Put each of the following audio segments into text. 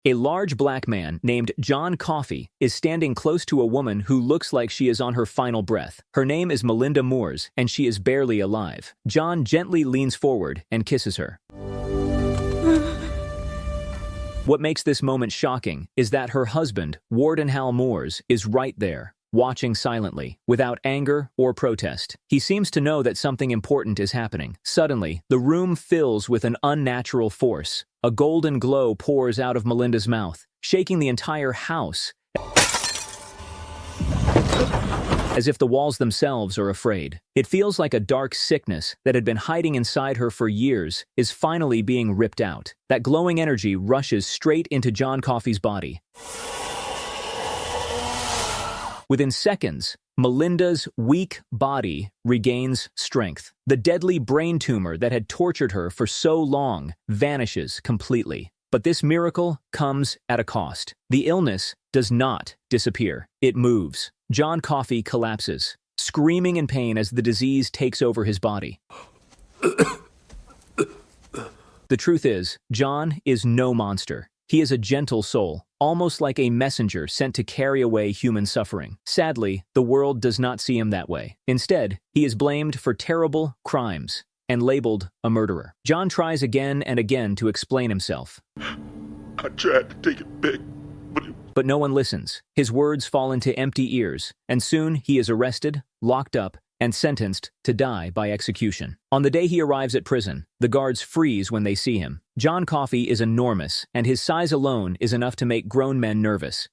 A large black man named John Coffey is standing close to a woman who looks like she is on her final breath. Her name is Melinda Moores, and she is barely alive. John gently leans forward and kisses her. What makes this moment shocking is that her husband, Warden Moores, is right there, watching silently, without anger or protest. He seems to know that something important is happening. Suddenly, the room fills with an unnatural force. A golden glow pours out of Melinda's mouth, shaking the entire house, as if the walls themselves are afraid. It feels like a dark sickness that had been hiding inside her for years is finally being ripped out. That glowing energy rushes straight into John Coffey's body. Within seconds, Melinda's weak body regains strength. The deadly brain tumor that had tortured her for so long vanishes completely. But this miracle comes at a cost. The illness does not disappear. It moves. John Coffey collapses, screaming in pain as the disease takes over his body. The truth is, John is no monster. He is a gentle soul, almost like a messenger sent to carry away human suffering. Sadly, the world does not see him that way. Instead, he is blamed for terrible crimes and labeled a murderer. John tries again and again to explain himself. I tried to take it back, but no one listens. His words fall into empty ears, and soon he is arrested, locked up, and sentenced to die by execution. On the day he arrives at prison, the guards freeze when they see him. John Coffey is enormous, and his size alone is enough to make grown men nervous.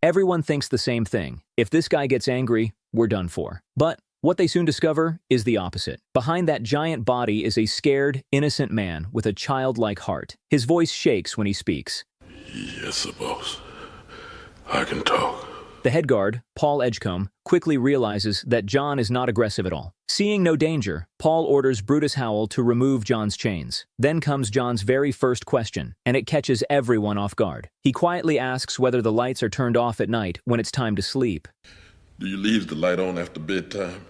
Everyone thinks the same thing. If this guy gets angry, we're done for. But what they soon discover is the opposite. Behind that giant body is a scared, innocent man with a childlike heart. His voice shakes when he speaks. Yes, boss. I can talk. The head guard, Paul Edgecombe, quickly realizes that John is not aggressive at all. Seeing no danger, Paul orders Brutus Howell to remove John's chains. Then comes John's very first question, and it catches everyone off guard. He quietly asks whether the lights are turned off at night when it's time to sleep. Do you leave the light on after bedtime?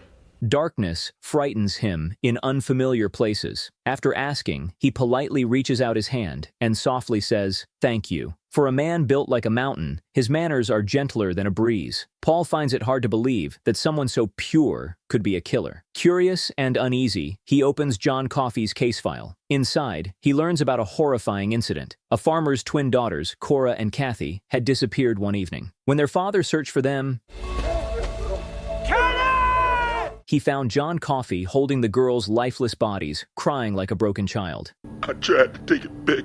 Darkness frightens him in unfamiliar places. After asking, he politely reaches out his hand and softly says, "Thank you." For a man built like a mountain, his manners are gentler than a breeze. Paul finds it hard to believe that someone so pure could be a killer. Curious and uneasy, he opens John Coffey's case file. Inside, he learns about a horrifying incident. A farmer's twin daughters, Cora and Kathy, had disappeared one evening. When their father searched for them, he found John Coffey holding the girls' lifeless bodies, crying like a broken child. I tried to take it back,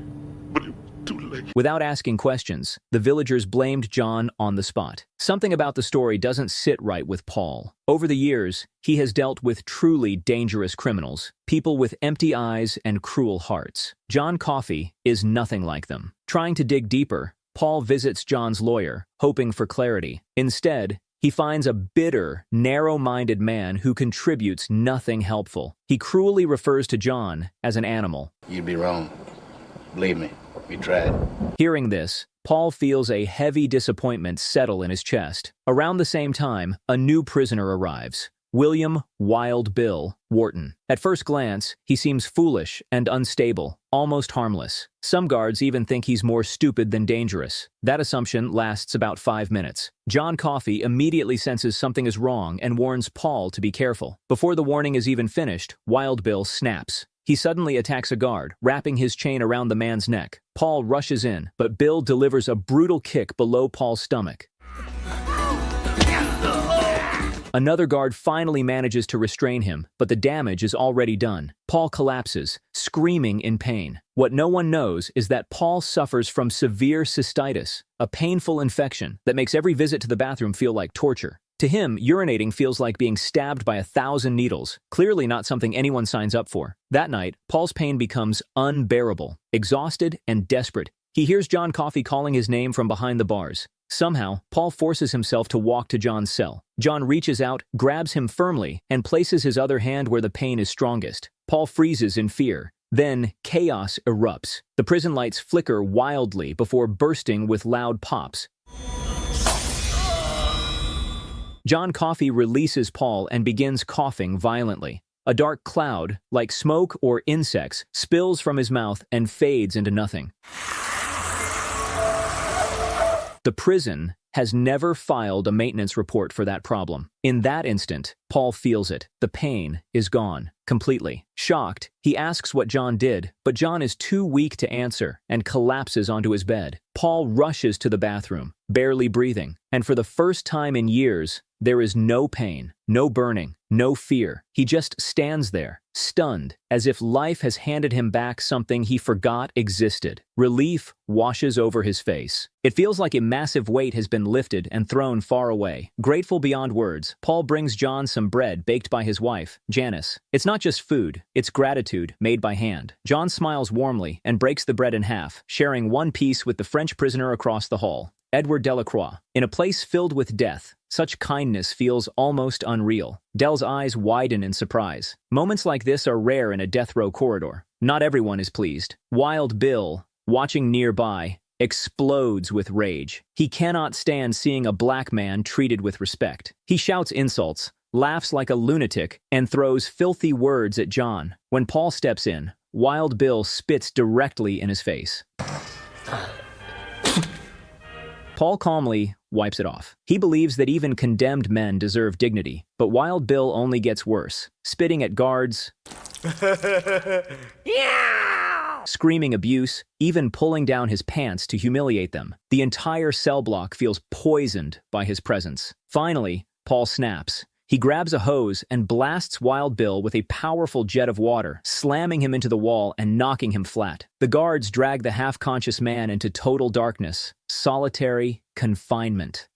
but it was too late. Without asking questions, the villagers blamed John on the spot. Something about the story doesn't sit right with Paul. Over the years, he has dealt with truly dangerous criminals, people with empty eyes and cruel hearts. John Coffey is nothing like them. Trying to dig deeper, Paul visits John's lawyer, hoping for clarity. Instead, he finds a bitter, narrow-minded man who contributes nothing helpful. He cruelly refers to John as an animal. You'd be wrong. Believe me, we tried. Hearing this, Paul feels a heavy disappointment settle in his chest. Around the same time, a new prisoner arrives. William Wild Bill Warden. At first glance, he seems foolish and unstable, almost harmless. Some guards even think he's more stupid than dangerous. That assumption lasts about 5 minutes. John Coffey immediately senses something is wrong and warns Paul to be careful. Before the warning is even finished, Wild Bill snaps. He suddenly attacks a guard, wrapping his chain around the man's neck. Paul rushes in, but Bill delivers a brutal kick below Paul's stomach. Another guard finally manages to restrain him, but the damage is already done. Paul collapses, screaming in pain. What no one knows is that Paul suffers from severe cystitis, a painful infection that makes every visit to the bathroom feel like torture. To him, urinating feels like being stabbed by 1,000 needles, clearly not something anyone signs up for. That night, Paul's pain becomes unbearable. Exhausted and desperate, he hears John Coffey calling his name from behind the bars. Somehow, Paul forces himself to walk to John's cell. John reaches out, grabs him firmly, and places his other hand where the pain is strongest. Paul freezes in fear. Then, chaos erupts. The prison lights flicker wildly before bursting with loud pops. John Coffey releases Paul and begins coughing violently. A dark cloud, like smoke or insects, spills from his mouth and fades into nothing. The prison has never filed a maintenance report for that problem. In that instant, Paul feels it. The pain is gone, completely. Shocked, he asks what John did, but John is too weak to answer and collapses onto his bed. Paul rushes to the bathroom, barely breathing, and for the first time in years, there is no pain, no burning, no fear. He just stands there, stunned, as if life has handed him back something he forgot existed. Relief washes over his face. It feels like a massive weight has been lifted and thrown far away. Grateful beyond words, Paul brings John some bread baked by his wife, Janice. It's not just food, it's gratitude made by hand. John smiles warmly and breaks the bread in half, sharing one piece with the French prisoner across the hall, Edward Delacroix. In a place filled with death, such kindness feels almost unreal. Del's eyes widen in surprise. Moments like this are rare in a death row corridor. Not everyone is pleased. Wild Bill, watching nearby, explodes with rage. He cannot stand seeing a black man treated with respect. He shouts insults, laughs like a lunatic, and throws filthy words at John. When Paul steps in, Wild Bill spits directly in his face. Paul calmly wipes it off. He believes that even condemned men deserve dignity, but Wild Bill only gets worse, spitting at guards, screaming abuse, even pulling down his pants to humiliate them. The entire cell block feels poisoned by his presence. Finally, Paul snaps. He grabs a hose and blasts Wild Bill with a powerful jet of water, slamming him into the wall and knocking him flat. The guards drag the half-conscious man into total darkness, solitary confinement.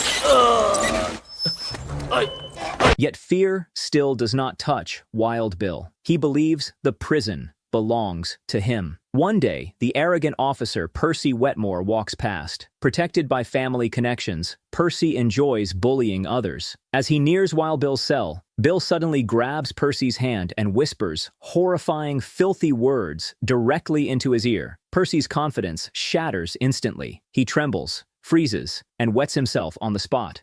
Yet fear still does not touch Wild Bill. He believes the prison belongs to him. One day, the arrogant officer Percy Wetmore walks past. Protected by family connections, Percy enjoys bullying others. As he nears Wild Bill's cell, Bill suddenly grabs Percy's hand and whispers horrifying, filthy words directly into his ear. Percy's confidence shatters instantly. He trembles, freezes, and wets himself on the spot.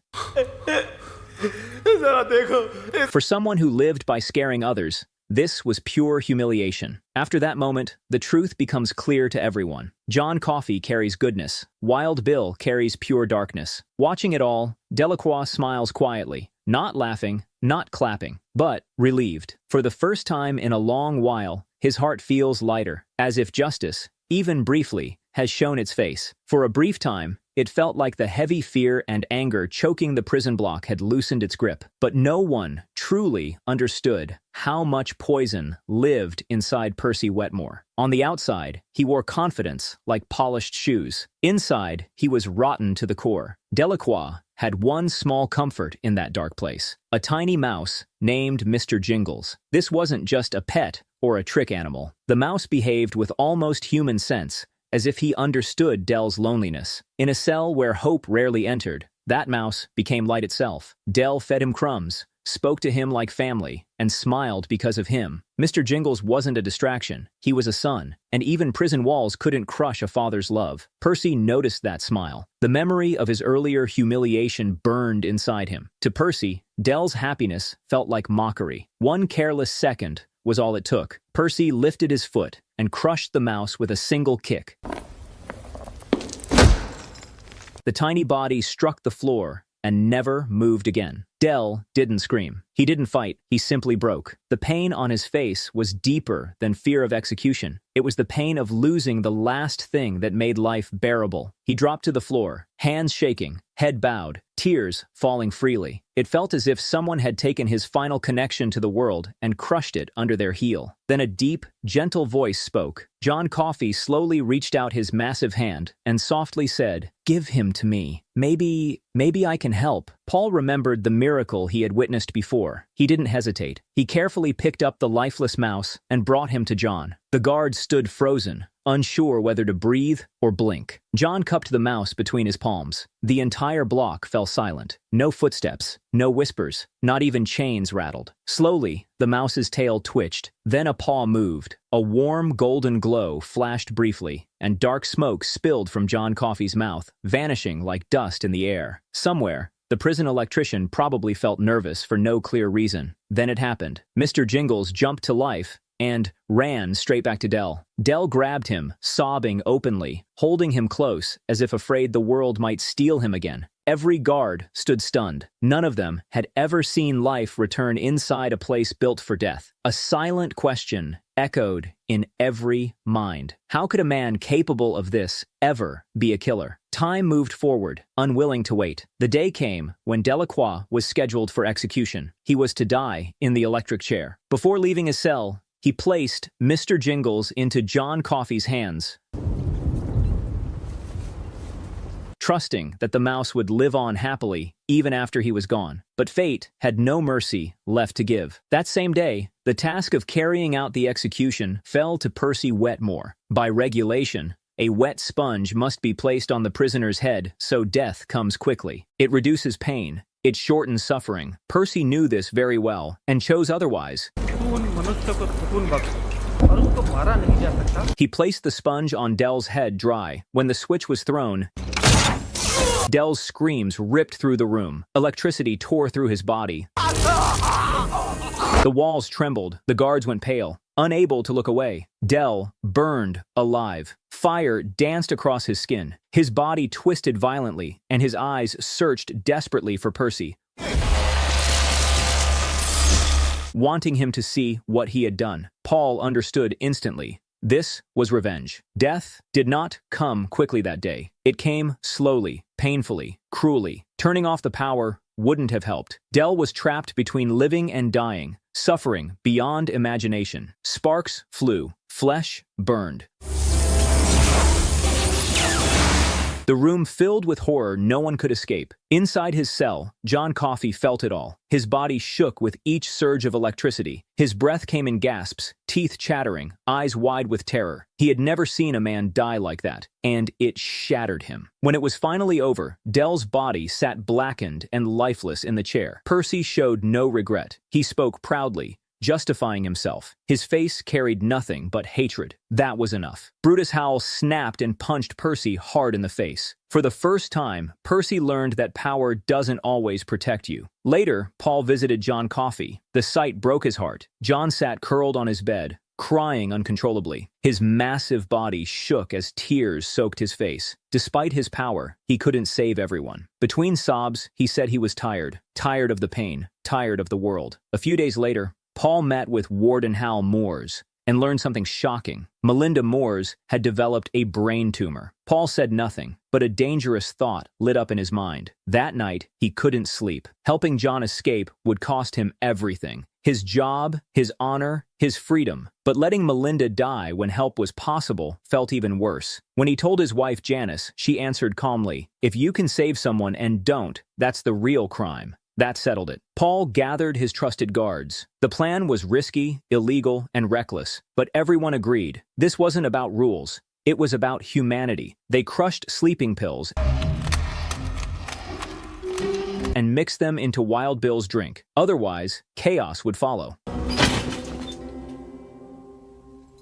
For someone who lived by scaring others, this was pure humiliation. After that moment, the truth becomes clear to everyone. John Coffey carries goodness. Wild Bill carries pure darkness. Watching it all, Delacroix smiles quietly, not laughing, not clapping, but relieved. For the first time in a long while, his heart feels lighter, as if justice, even briefly, has shown its face. For a brief time, it felt like the heavy fear and anger choking the prison block had loosened its grip. But no one truly understood how much poison lived inside Percy Wetmore. On the outside, he wore confidence like polished shoes. Inside, he was rotten to the core. Delacroix had one small comfort in that dark place: a tiny mouse named Mr. Jingles. This wasn't just a pet or a trick animal. The mouse behaved with almost human sense, as if he understood Del's loneliness. In a cell where hope rarely entered, that mouse became light itself. Del fed him crumbs, spoke to him like family, and smiled because of him. Mr. Jingles wasn't a distraction. He was a son, and even prison walls couldn't crush a father's love. Percy noticed that smile. The memory of his earlier humiliation burned inside him. To Percy, Del's happiness felt like mockery. One careless second was all it took. Percy lifted his foot and crushed the mouse with a single kick. The tiny body struck the floor and never moved again. Del didn't scream. He didn't fight. He simply broke. The pain on his face was deeper than fear of execution. It was the pain of losing the last thing that made life bearable. He dropped to the floor, hands shaking, head bowed, tears falling freely. It felt as if someone had taken his final connection to the world and crushed it under their heel. Then a deep, gentle voice spoke. John Coffey slowly reached out his massive hand and softly said, "Give him to me. Maybe I can help." Paul remembered the miracle he had witnessed before. He didn't hesitate. He carefully picked up the lifeless mouse and brought him to John. The guard stood frozen, unsure whether to breathe or blink. John cupped the mouse between his palms. The entire block fell silent. No footsteps, no whispers, not even chains rattled. Slowly, the mouse's tail twitched. Then a paw moved. A warm golden glow flashed briefly, and dark smoke spilled from John Coffey's mouth, vanishing like dust in the air. Somewhere, The prison electrician probably felt nervous for no clear reason. Then it happened. Mr. Jingles jumped to life and ran straight back to Dell. Dell grabbed him, sobbing openly, holding him close as if afraid the world might steal him again. Every guard stood stunned. None of them had ever seen life return inside a place built for death. A silent question echoed in every mind. How could a man capable of this ever be a killer? Time moved forward, unwilling to wait. The day came when Delacroix was scheduled for execution. He was to die in the electric chair. Before leaving his cell, he placed Mr. Jingles into John Coffey's hands, trusting that the mouse would live on happily even after he was gone. But fate had no mercy left to give. That same day, the task of carrying out the execution fell to Percy Wetmore. By regulation, a wet sponge must be placed on the prisoner's head so death comes quickly. It reduces pain. It shortens suffering. Percy knew this very well and chose otherwise. He placed the sponge on Dell's head dry. When the switch was thrown, Dell's screams ripped through the room. Electricity tore through his body. The walls trembled. The guards went pale, unable to look away. Dell burned alive. Fire danced across his skin. His body twisted violently, and his eyes searched desperately for Percy, wanting him to see what he had done. Paul understood instantly. This was revenge. Death did not come quickly that day. It came slowly, painfully, cruelly. Turning off the power wouldn't have helped. Dell was trapped between living and dying, suffering beyond imagination. Sparks flew. Flesh burned. The room filled with horror no one could escape. Inside his cell, John Coffey felt it all. His body shook with each surge of electricity. His breath came in gasps, teeth chattering, eyes wide with terror. He had never seen a man die like that, and it shattered him. When it was finally over, Dell's body sat blackened and lifeless in the chair. Percy showed no regret. He spoke proudly, justifying himself. His face carried nothing but hatred. That was enough. Brutus Howell snapped and punched Percy hard in the face. For the first time, Percy learned that power doesn't always protect you. Later, Paul visited John Coffey. The sight broke his heart. John sat curled on his bed, crying uncontrollably. His massive body shook as tears soaked his face. Despite his power, he couldn't save everyone. Between sobs, he said he was tired of the pain, tired of the world. A few days later, Paul met with Warden Hal Moores and learned something shocking. Melinda Moores had developed a brain tumor. Paul said nothing, but a dangerous thought lit up in his mind. That night, he couldn't sleep. Helping John escape would cost him everything: his job, his honor, his freedom. But letting Melinda die when help was possible felt even worse. When he told his wife Janice, she answered calmly, "If you can save someone and don't, that's the real crime." That settled it. Paul gathered his trusted guards. The plan was risky, illegal, and reckless, but everyone agreed. This wasn't about rules. It was about humanity. They crushed sleeping pills and mixed them into Wild Bill's drink. Otherwise, chaos would follow.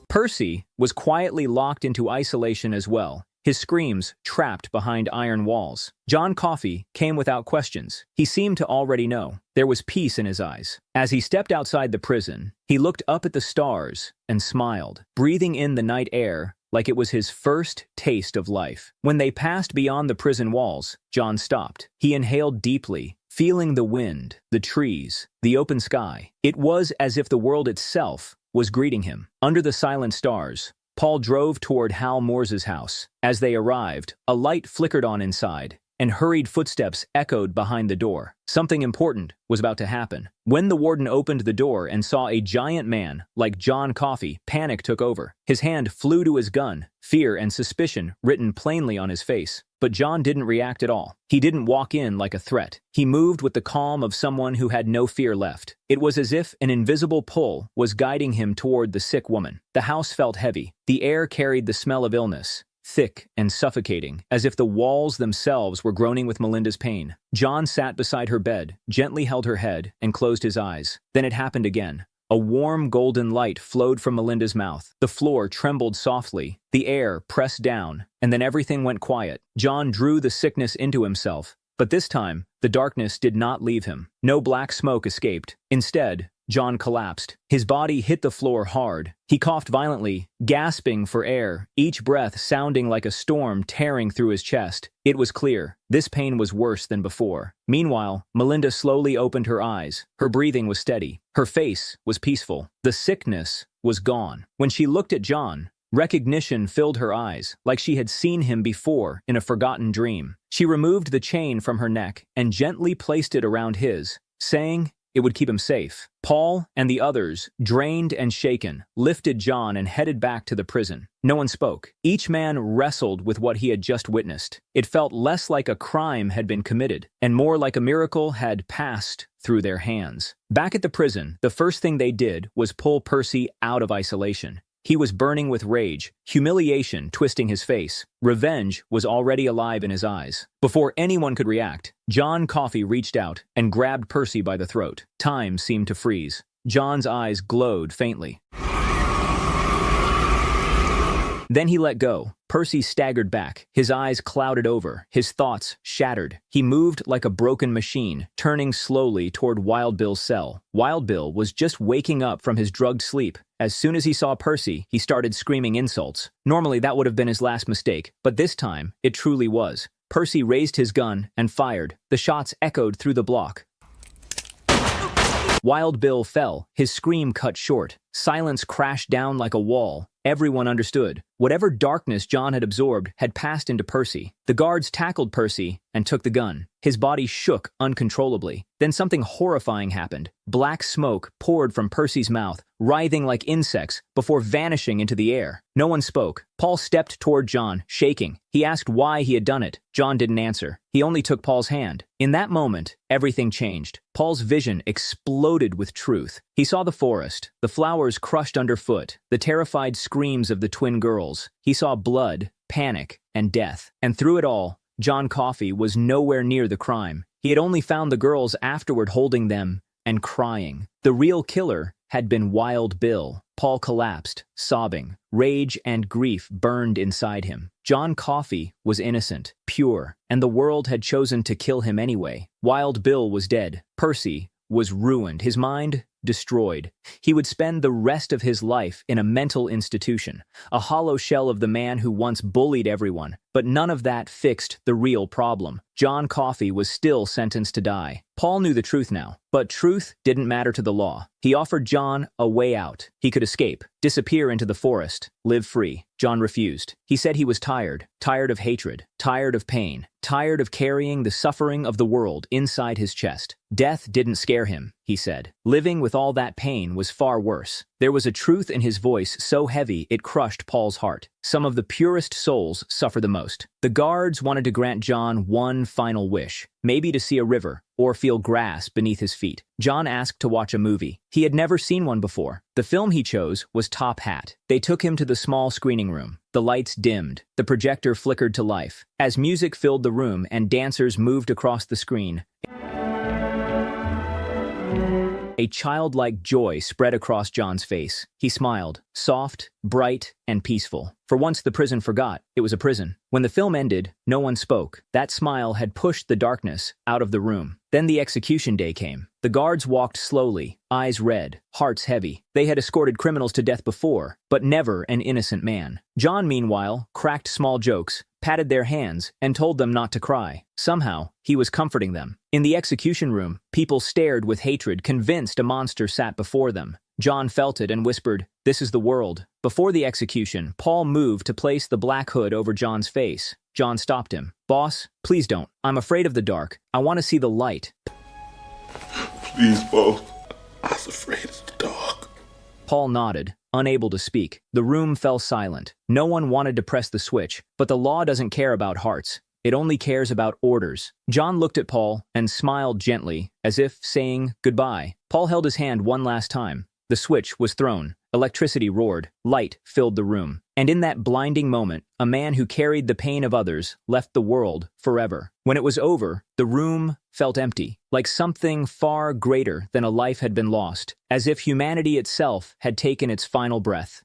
Percy was quietly locked into isolation as well, his screams trapped behind iron walls. John Coffey came without questions. He seemed to already know. There was peace in his eyes. As he stepped outside the prison, he looked up at the stars and smiled, breathing in the night air like it was his first taste of life. When they passed beyond the prison walls, John stopped. He inhaled deeply, feeling the wind, the trees, the open sky. It was as if the world itself was greeting him. Under the silent stars, Paul drove toward Hal Moore's house. As they arrived, a light flickered on inside, and hurried footsteps echoed behind the door. Something important was about to happen. When the warden opened the door and saw a giant man like John Coffey, panic took over. His hand flew to his gun, fear and suspicion written plainly on his face. But John didn't react at all. He didn't walk in like a threat. He moved with the calm of someone who had no fear left. It was as if an invisible pull was guiding him toward the sick woman. The house felt heavy. The air carried the smell of illness, thick and suffocating, as if the walls themselves were groaning with Melinda's pain. John sat beside her bed, gently held her head, and closed his eyes. Then it happened again. A warm golden light flowed from Melinda's mouth. The floor trembled softly. The air pressed down, and then everything went quiet. John drew the sickness into himself, But this time, the darkness did not leave him. No black smoke escaped. Instead, John collapsed. His body hit the floor hard. He coughed violently, gasping for air, each breath sounding like a storm tearing through his chest. It was clear. This pain was worse than before. Meanwhile, Melinda slowly opened her eyes. Her breathing was steady. Her face was peaceful. The sickness was gone. When she looked at John, recognition filled her eyes, like she had seen him before in a forgotten dream. She removed the chain from her neck and gently placed it around his, saying it would keep him safe. Paul and the others, drained and shaken, lifted John and headed back to the prison. No one spoke. Each man wrestled with what he had just witnessed. It felt less like a crime had been committed, and more like a miracle had passed through their hands. Back at the prison, the first thing they did was pull Percy out of isolation. He was burning with rage, humiliation twisting his face. Revenge was already alive in his eyes. Before anyone could react, John Coffey reached out and grabbed Percy by the throat. Time seemed to freeze. John's eyes glowed faintly. Then he let go. Percy staggered back, his eyes clouded over, his thoughts shattered. He moved like a broken machine, turning slowly toward Wild Bill's cell. Wild Bill was just waking up from his drugged sleep. As soon as he saw Percy, he started screaming insults. Normally, that would have been his last mistake, but this time, it truly was. Percy raised his gun and fired. The shots echoed through the block. Wild Bill fell, his scream cut short. Silence crashed down like a wall. Everyone understood. Whatever darkness John had absorbed had passed into Percy. The guards tackled Percy and took the gun. His body shook uncontrollably. Then something horrifying happened. Black smoke poured from Percy's mouth, writhing like insects, before vanishing into the air. No one spoke. Paul stepped toward John, shaking. He asked why he had done it. John didn't answer. He only took Paul's hand. In that moment, everything changed. Paul's vision exploded with truth. He saw the forest, the flowers crushed underfoot, the terrified screams of the twin girls. He saw blood, panic, and death. And through it all, John Coffey was nowhere near the crime. He had only found the girls afterward holding them and crying. The real killer had been Wild Bill. Paul collapsed, sobbing. Rage and grief burned inside him. John Coffey was innocent, pure, and the world had chosen to kill him anyway. Wild Bill was dead. Percy was ruined, his mind destroyed. He would spend the rest of his life in a mental institution, a hollow shell of the man who once bullied everyone. But none of that fixed the real problem. John Coffey was still sentenced to die. Paul knew the truth now, but truth didn't matter to the law. He offered John a way out. He could escape, disappear into the forest, live free. John refused. He said he was tired of hatred, tired of pain, tired of carrying the suffering of the world inside his chest. Death didn't scare him, he said. Living with all that pain was far worse. There was a truth in his voice so heavy it crushed Paul's heart. Some of the purest souls suffer the most. The guards wanted to grant John one final wish, maybe to see a river or feel grass beneath his feet. John asked to watch a movie. He had never seen one before. The film he chose was Top Hat. They took him to the small screening room. The lights dimmed. The projector flickered to life. As music filled the room and dancers moved across the screen, a childlike joy spread across John's face. He smiled, soft, bright, and peaceful. For once the prison forgot it was a prison. When the film ended, no one spoke. That smile had pushed the darkness out of the room. Then the execution day came. The guards walked slowly, eyes red, hearts heavy. They had escorted criminals to death before, but never an innocent man. John, meanwhile, cracked small jokes, patted their hands, and told them not to cry. Somehow, he was comforting them. In the execution room, people stared with hatred, convinced a monster sat before them. John felt it and whispered, "This is the world." Before the execution, Paul moved to place the black hood over John's face. John stopped him. "Boss, please don't. I'm afraid of the dark. I want to see the light." Please, boss. I was afraid of the dark. Paul nodded, unable to speak. The room fell silent. No one wanted to press the switch, but the law doesn't care about hearts. It only cares about orders. John looked at Paul and smiled gently, as if saying goodbye. Paul held his hand one last time. The switch was thrown. Electricity roared. Light filled the room. And in that blinding moment, a man who carried the pain of others left the world forever. When it was over, the room felt empty, like something far greater than a life had been lost, as if humanity itself had taken its final breath.